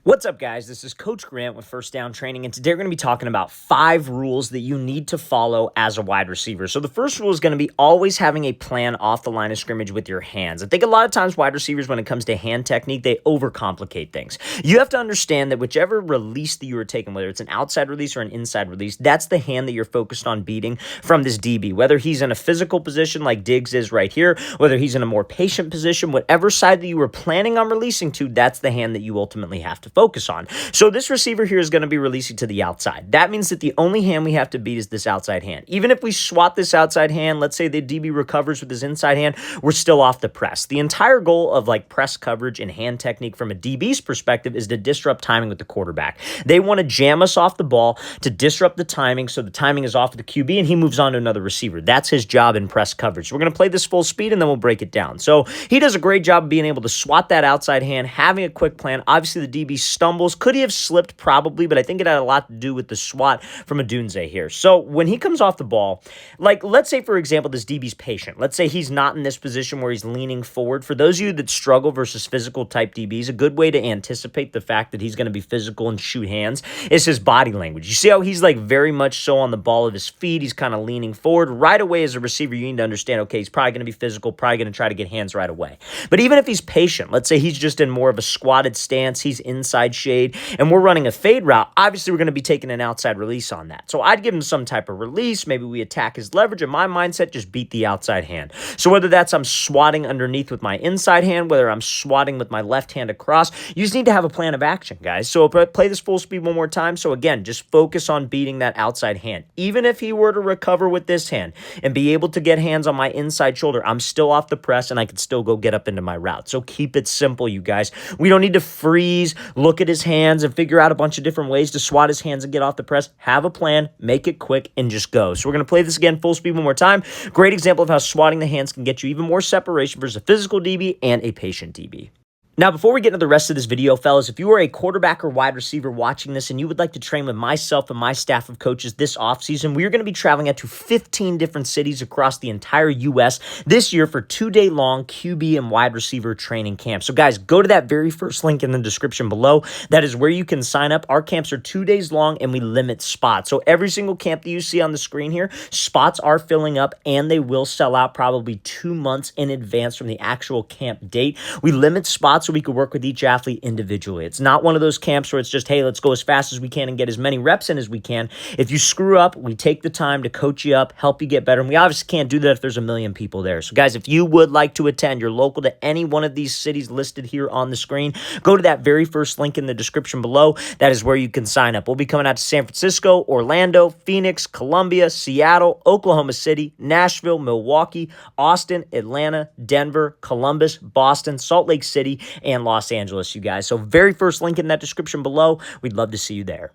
What's up, guys? This is Coach Grant with First Down Training, and today we're going to be talking about 5 rules that you need to follow as a wide receiver. So the first rule is going to be always having a plan off the line of scrimmage with your hands. I think a lot of times wide receivers, when it comes to hand technique, they overcomplicate things. You have to understand that whichever release that you are taking, whether it's an outside release or an inside release, that's the hand that you're focused on beating from this DB. Whether he's in a physical position like Diggs is right here, whether he's in a more patient position, whatever side that you were planning on releasing to, that's the hand that you ultimately have to focus on. So this receiver here is going to be releasing to the outside. That means that the only hand we have to beat is this outside hand. Even if we swat this outside hand, let's say the DB recovers with his inside hand, we're still off the press. The entire goal of press coverage and hand technique from a DB's perspective is to disrupt timing with the quarterback. They want to jam us off the ball to disrupt the timing, so the timing is off of the QB and he moves on to another receiver. That's his job in press coverage. So we're going to play this full speed and then we'll break it down. So he does a great job of being able to swat that outside hand, having a quick plan. Obviously, the DB stumbles. Could he have slipped? Probably, but I think it had a lot to do with the swat from Adunze here. So when he comes off the ball, let's say, for example, this DB's patient. Let's say he's not in this position where he's leaning forward. For those of you that struggle versus physical type DBs, a good way to anticipate the fact that he's going to be physical and shoot hands is his body language. You see how he's very much so on the ball of his feet. He's kind of leaning forward. Right away as a receiver, you need to understand, okay, he's probably going to be physical, probably going to try to get hands right away. But even if he's patient, let's say he's just in more of a squatted stance, he's inside shade, and we're running a fade route, obviously we're going to be taking an outside release on that. So I'd give him some type of release. Maybe we attack his leverage. In my mindset, just beat the outside hand. So whether that's I'm swatting underneath with my inside hand, whether I'm swatting with my left hand across, you just need to have a plan of action, guys. So play this full speed one more time. So again, just focus on beating that outside hand. Even if he were to recover with this hand and be able to get hands on my inside shoulder, I'm still off the press and I can still go get up into my route. So keep it simple, you guys. We don't need to freeze, look at his hands, and figure out a bunch of different ways to swat his hands and get off the press. Have a plan, make it quick, and just go. So we're going to play this again full speed one more time. Great example of how swatting the hands can get you even more separation versus a physical DB and a patient DB. Now, before we get into the rest of this video, fellas, if you are a quarterback or wide receiver watching this and you would like to train with myself and my staff of coaches this offseason, we are going to be traveling out to 15 different cities across the entire U.S. this year for 2-day-long QB and wide receiver training camps. So, guys, go to that very first link in the description below. That is where you can sign up. Our camps are 2 days long and we limit spots. So every single camp that you see on the screen here, spots are filling up and they will sell out probably 2 months in advance from the actual camp date. We limit spots so we could work with each athlete individually. It's not one of those camps where it's just, hey, let's go as fast as we can and get as many reps in as we can. If you screw up, we take the time to coach you up, help you get better. And we obviously can't do that if there's a million people there. So guys, if you would like to attend, you're local to any one of these cities listed here on the screen, go to that very first link in the description below. That is where you can sign up. We'll be coming out to San Francisco, Orlando, Phoenix, Columbia, Seattle, Oklahoma City, Nashville, Milwaukee, Austin, Atlanta, Denver, Columbus, Boston, Salt Lake City, and Los Angeles, you guys. So very first link in that description below. We'd love to see you there.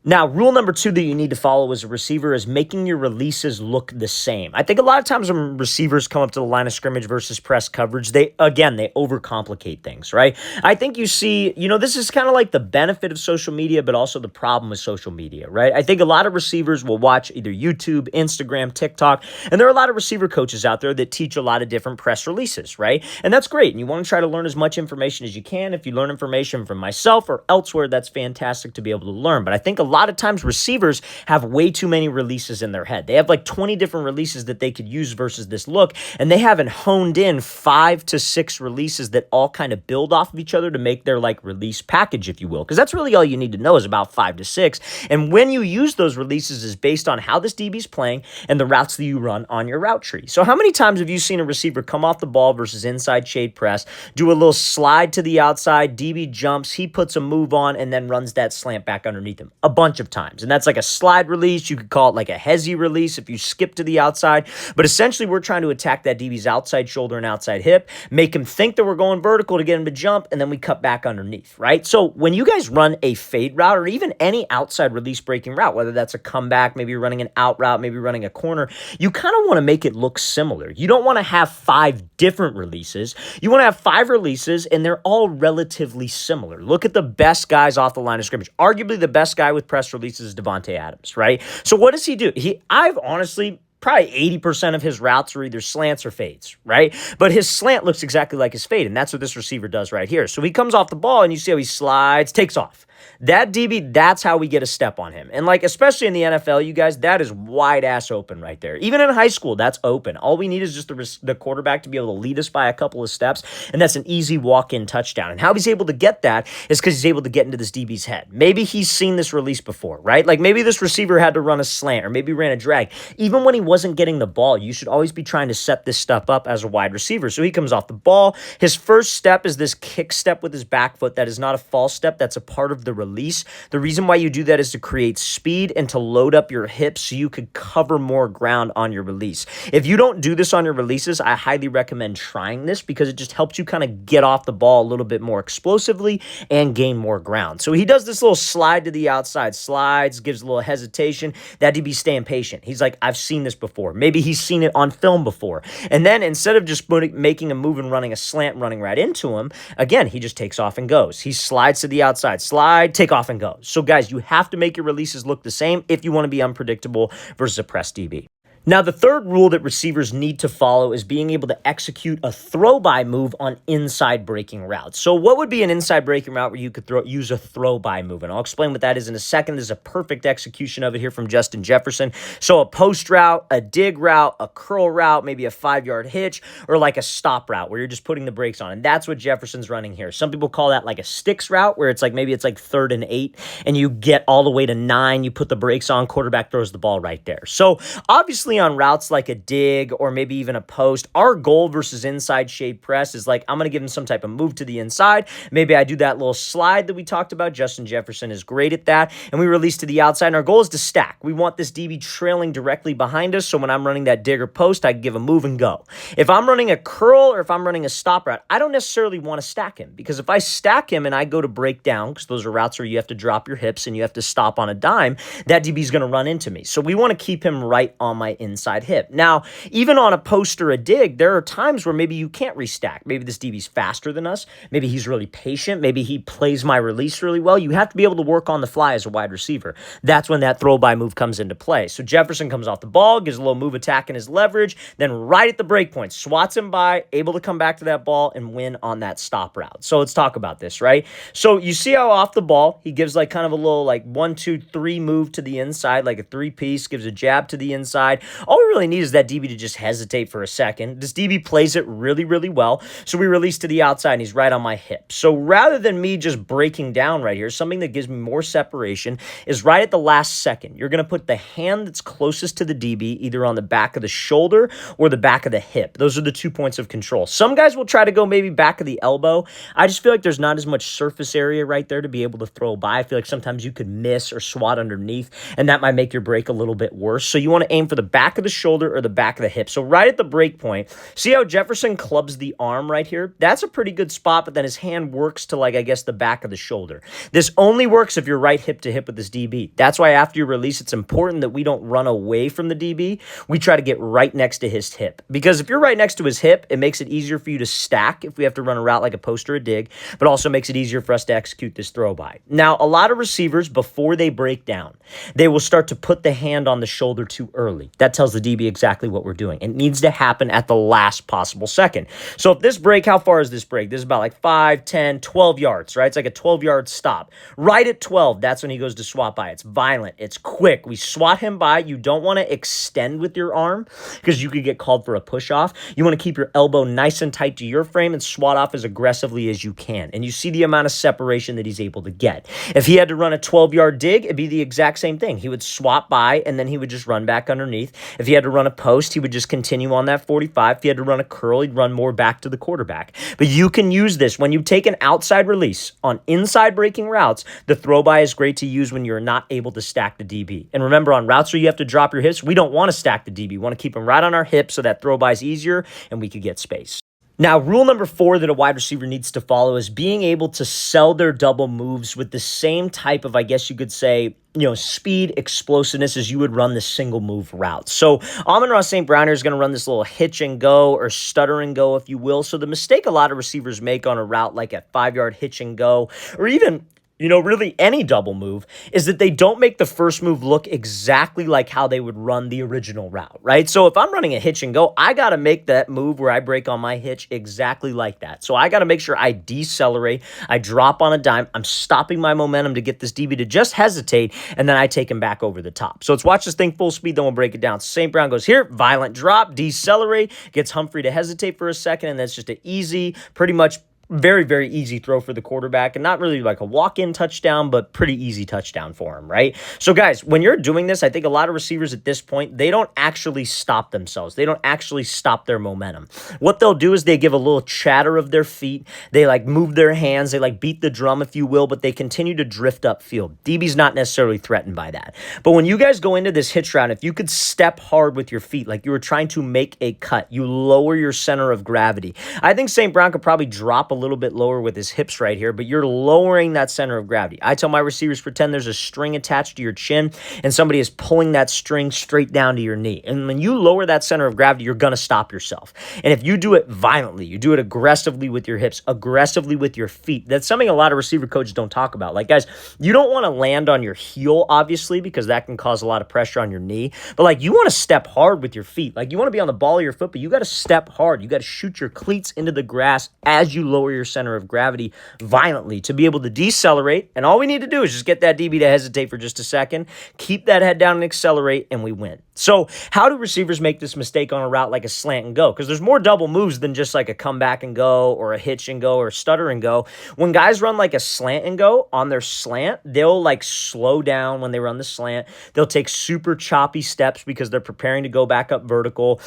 Now, rule number 2 that you need to follow as a receiver is making your releases look the same. I think a lot of times when receivers come up to the line of scrimmage versus press coverage, they overcomplicate things, right? I think you see, this is kind of like the benefit of social media, but also the problem with social media, right? I think a lot of receivers will watch either YouTube, Instagram, TikTok, and there are a lot of receiver coaches out there that teach a lot of different press releases, right? And that's great. And you want to try to learn as much information as you can. If you learn information from myself or elsewhere, that's fantastic to be able to learn. But I think a lot of times receivers have way too many releases in their head. They have 20 different releases that they could use versus this look, and they haven't honed in 5 to 6 releases that all kind of build off of each other to make their release package, if you will, because that's really all you need to know is about 5 to 6. And when you use those releases is based on how this DB's playing and the routes that you run on your route tree. So how many times have you seen a receiver come off the ball versus inside shade press, do a little slide to the outside, DB jumps, he puts a move on, and then runs that slant back underneath him? A bunch of times. And that's like a slide release. You could call it a hezzy release if you skip to the outside. But essentially, we're trying to attack that DB's outside shoulder and outside hip, make him think that we're going vertical to get him to jump, and then we cut back underneath, right? So when you guys run a fade route or even any outside release breaking route, whether that's a comeback, maybe you're running an out route, maybe running a corner, you kind of want to make it look similar. You don't want to have 5 different releases. You want to have 5 releases, and they're all relatively similar. Look at the best guys off the line of scrimmage. Arguably the best guy with press releases is Devontae Adams, right? So what does he do? I've honestly probably 80% of his routes are either slants or fades, right? But his slant looks exactly like his fade, and that's what this receiver does right here. So he comes off the ball, and you see how he slides, takes off. That DB, that's how we get a step on him. And like, especially in the NFL, you guys, that is wide ass open right there. Even in high school, that's open. All we need is just the quarterback to be able to lead us by a couple of steps, and that's an easy walk-in touchdown. And how he's able to get that is because he's able to get into this DB's head. Maybe he's seen this release before, right? Like maybe this receiver had to run a slant or maybe ran a drag. Even when he wasn't getting the ball, you should always be trying to set this stuff up as a wide receiver. So he comes off the ball. His first step is this kick step with his back foot. That is not a false step. That's a part of the release. The reason why you do that is to create speed and to load up your hips so you could cover more ground on your release. If you don't do this on your releases, I highly recommend trying this because it just helps you kind of get off the ball a little bit more explosively and gain more ground. So he does this little slide to the outside, slides, gives a little hesitation. That DB staying patient. He's like, I've seen this before. Maybe he's seen it on film before. And then instead of just making a move and running a slant, running right into him, again, he just takes off and goes. He slides to the outside, slide, take off and go. So guys, you have to make your releases look the same if you want to be unpredictable versus a press DB. Now, the third rule that receivers need to follow is being able to execute a throw-by move on inside breaking routes. So what would be an inside breaking route where you could use a throw-by move? And I'll explain what that is in a second. There's a perfect execution of it here from Justin Jefferson. So a post route, a dig route, a curl route, maybe a 5-yard hitch, or like a stop route where you're just putting the brakes on. And that's what Jefferson's running here. Some people call that like a sticks route where it's like maybe it's like 3rd and 8 and you get all the way to 9, you put the brakes on, quarterback throws the ball right there. So obviously on routes like a dig or maybe even a post, our goal versus inside shade press is like, I'm going to give him some type of move to the inside. Maybe I do that little slide that we talked about. Justin Jefferson is great at that. And we release to the outside. And our goal is to stack. We want this DB trailing directly behind us. So when I'm running that dig or post, I can give a move and go. If I'm running a curl or if I'm running a stop route, I don't necessarily want to stack him because if I stack him and I go to break down, because those are routes where you have to drop your hips and you have to stop on a dime, that DB is going to run into me. So we want to keep him right on my inside hip. Now, even on a post or a dig, there are times where maybe you can't restack. Maybe this DB's faster than us. Maybe he's really patient. Maybe he plays my release really well. You have to be able to work on the fly as a wide receiver. That's when that throw-by move comes into play. So Jefferson comes off the ball, gives a little move attack in his leverage, then right at the break point, swats him by, able to come back to that ball and win on that stop route. So let's talk about this, right? So you see how off the ball, he gives like kind of a little like 1, 2, 3 move to the inside, like a 3-piece, gives a jab to the inside. All we really need is that DB to just hesitate for a second. This DB plays it really, really well. So we release to the outside and he's right on my hip. So rather than me just breaking down right here, something that gives me more separation is right at the last second. You're going to put the hand that's closest to the DB either on the back of the shoulder or the back of the hip. Those are the 2 points of control. Some guys will try to go maybe back of the elbow. I just feel like there's not as much surface area right there to be able to throw by. I feel like sometimes you could miss or swat underneath and that might make your break a little bit worse. So you want to aim for the back of the shoulder or the back of the hip. So right at the break point, see how Jefferson clubs the arm right here? That's a pretty good spot, but then his hand works to like, I guess, the back of the shoulder. This only works if you're right hip to hip with this DB. That's why after you release, it's important that we don't run away from the DB. We try to get right next to his hip. Because if you're right next to his hip, it makes it easier for you to stack if we have to run a route like a post or a dig, but also makes it easier for us to execute this throw by. Now, a lot of receivers, before they break down, they will start to put the hand on the shoulder too early. That tells the DB exactly what we're doing. It needs to happen at the last possible second. So if this break, how far is this break? This is about like 5, 10, 12 yards, right? It's like a 12-yard stop. Right at 12, that's when he goes to swat by. It's violent. It's quick. We swat him by. You don't want to extend with your arm because you could get called for a push-off. You want to keep your elbow nice and tight to your frame and swat off as aggressively as you can. And you see the amount of separation that he's able to get. If he had to run a 12-yard dig, it'd be the exact same thing. He would swat by and then he would just run back underneath. If he had to run a post, he would just continue on that 45. If he had to run a curl, he'd run more back to the quarterback. But you can use this when you take an outside release on inside breaking routes. The throw by is great to use when you're not able to stack the DB. And remember, on routes where you have to drop your hips, we don't want to stack the DB. We want to keep them right on our hips so that throw by is easier and we could get space. Now, rule number 4 that a wide receiver needs to follow is being able to sell their double moves with the same type of, I guess you could say, speed, explosiveness as you would run the single move route. So Amon-Ra St. Brown is going to run this little hitch and go or stutter and go, if you will. So the mistake a lot of receivers make on a route like a 5-yard hitch and go, or even really any double move, is that they don't make the first move look exactly like how they would run the original route, right? So if I'm running a hitch and go, I got to make that move where I break on my hitch exactly like that. So I got to make sure I decelerate, I drop on a dime, I'm stopping my momentum to get this DB to just hesitate, and then I take him back over the top. So let's watch this thing full speed, then we'll break it down. So St. Brown goes here, violent drop, decelerate, gets Humphrey to hesitate for a second, and that's just an easy, pretty much very, very easy throw for the quarterback, and not really like a walk-in touchdown, but pretty easy touchdown for him, right? So guys, when you're doing this, I think a lot of receivers at this point, they don't actually stop themselves. They don't actually stop their momentum. What they'll do is they give a little chatter of their feet. They like move their hands. They like beat the drum, if you will, but they continue to drift upfield. DB's not necessarily threatened by that. But when you guys go into this hitch route, if you could step hard with your feet, like you were trying to make a cut, you lower your center of gravity. I think St. Brown could probably drop a little bit lower with his hips right here, but you're lowering that center of gravity. I tell my receivers, pretend there's a string attached to your chin and somebody is pulling that string straight down to your knee. And when you lower that center of gravity, you're going to stop yourself. And if you do it violently, you do it aggressively with your hips, aggressively with your feet, that's something a lot of receiver coaches don't talk about. Like, guys, you don't want to land on your heel, obviously, because that can cause a lot of pressure on your knee. But like, you want to step hard with your feet. Like, you want to be on the ball of your foot, but you got to step hard. You got to shoot your cleats into the grass as you lower your center of gravity violently to be able to decelerate. And all we need to do is just get that DB to hesitate for just a second, keep that head down and accelerate, and we win. So how do receivers make this mistake on a route like a slant and go? Because there's more double moves than just like a comeback and go or a hitch and go or a stutter and go. When guys run like a slant and go on their slant, they'll like slow down when they run the slant. They'll take super choppy steps because they're preparing to go back up vertical.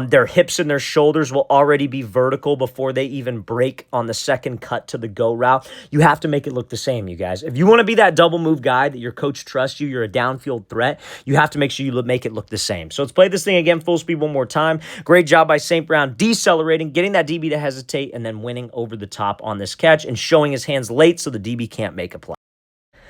Their hips and their shoulders will already be vertical before they even break on the second cut to the go route. You have to make it look the same, you guys. If you want to be that double move guy that your coach trusts you, you're a downfield threat, you have to make sure you make it look the same. So let's play this thing again full speed one more time. Great job by St. Brown decelerating, getting that DB to hesitate, and then winning over the top on this catch and showing his hands late so the DB can't make a play.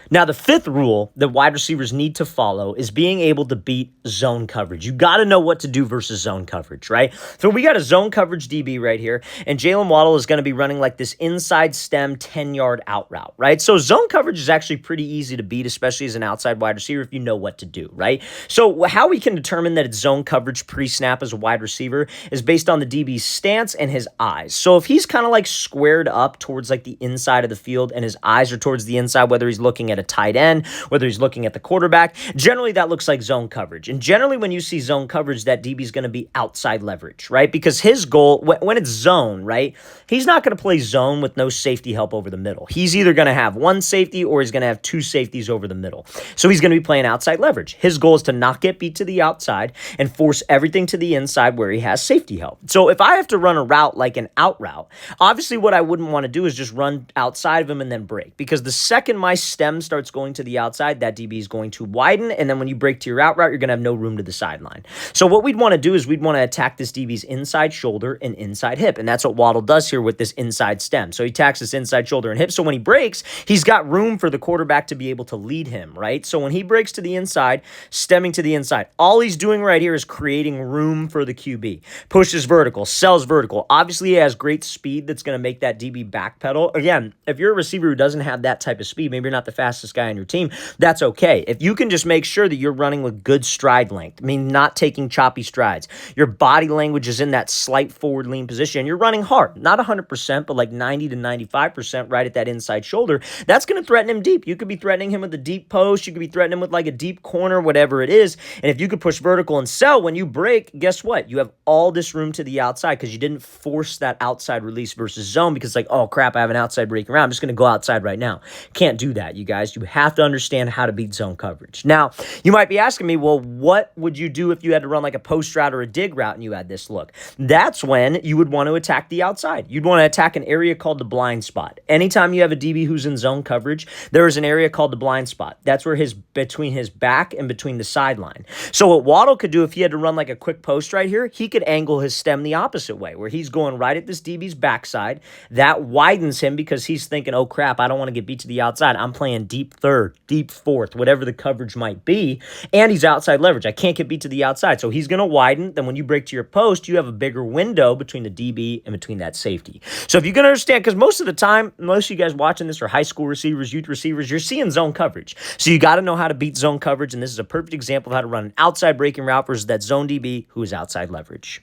Now, the fifth rule that wide receivers need to follow is being able to beat zone coverage. You got to know what to do versus zone coverage, right? So we got a zone coverage DB right here, and Jalen Waddle is going to be running like this inside stem 10-yard out route, right? So zone coverage is actually pretty easy to beat, especially as an outside wide receiver if you know what to do, right? So how we can determine that it's zone coverage pre-snap as a wide receiver is based on the DB's stance and his eyes. So if he's kind of like squared up towards like the inside of the field and his eyes are towards the inside, whether he's looking at a tight end, whether he's looking at the quarterback, generally that looks like zone coverage. And generally when you see zone coverage, that DB is going to be outside leverage, right? Because his goal, when it's zone, right, he's not going to play zone with no safety help over the middle. He's either going to have one safety or he's going to have two safeties over the middle. So he's going to be playing outside leverage. His goal is to not get beat to the outside and force everything to the inside where he has safety help. So if I have to run a route like an out route, obviously what I wouldn't want to do is just run outside of him and then break. Because the second my stem starts going to the outside, that DB is going to widen, and then when you break to your out route, you're going to have no room to the sideline. So what we'd want to do is we'd want to attack this DB's inside shoulder and inside hip, and that's what Waddle does here with this inside stem. So he attacks this inside shoulder and hip, so when he breaks, he's got room for the quarterback to be able to lead him, right? So when he breaks to the inside, stemming to the inside, all he's doing right here is creating room for the QB. Pushes vertical, sells vertical. Obviously, he has great speed that's going to make that DB backpedal. Again, if you're a receiver who doesn't have that type of speed, maybe you're not the fastest guy on your team, that's okay. If you can just make sure that you're running with good stride length, I mean, not taking choppy strides, your body language is in that slight forward lean position, and you're running hard, not 100%, but like 90 to 95% right at that inside shoulder, that's going to threaten him deep. You could be threatening him with a deep post, you could be threatening him with like a deep corner, whatever it is, and if you could push vertical and sell, when you break, guess what? You have all this room to the outside because you didn't force that outside release versus zone because like, oh crap, I have an outside breaking around, I'm just going to go outside right now. Can't do that, you guys. You have to understand how to beat zone coverage. Now, you might be asking me, well, what would you do if you had to run like a post route or a dig route and you had this look? That's when you would want to attack the outside. You'd want to attack an area called the blind spot. Anytime you have a DB who's in zone coverage, there is an area called the blind spot. That's where between his back and between the sideline. So what Waddle could do if he had to run like a quick post right here, he could angle his stem the opposite way, where he's going right at this DB's backside. That widens him because he's thinking, oh crap, I don't want to get beat to the outside. I'm playing deep third, deep fourth, whatever the coverage might be, and he's outside leverage. I can't get beat to the outside, so he's going to widen. Then when you break to your post, you have a bigger window between the DB and between that safety. So if you can understand, because most of the time, most of you guys watching this are high school receivers, youth receivers, you're seeing zone coverage. So you got to know how to beat zone coverage, and this is a perfect example of how to run an outside breaking route versus that zone DB who is outside leverage.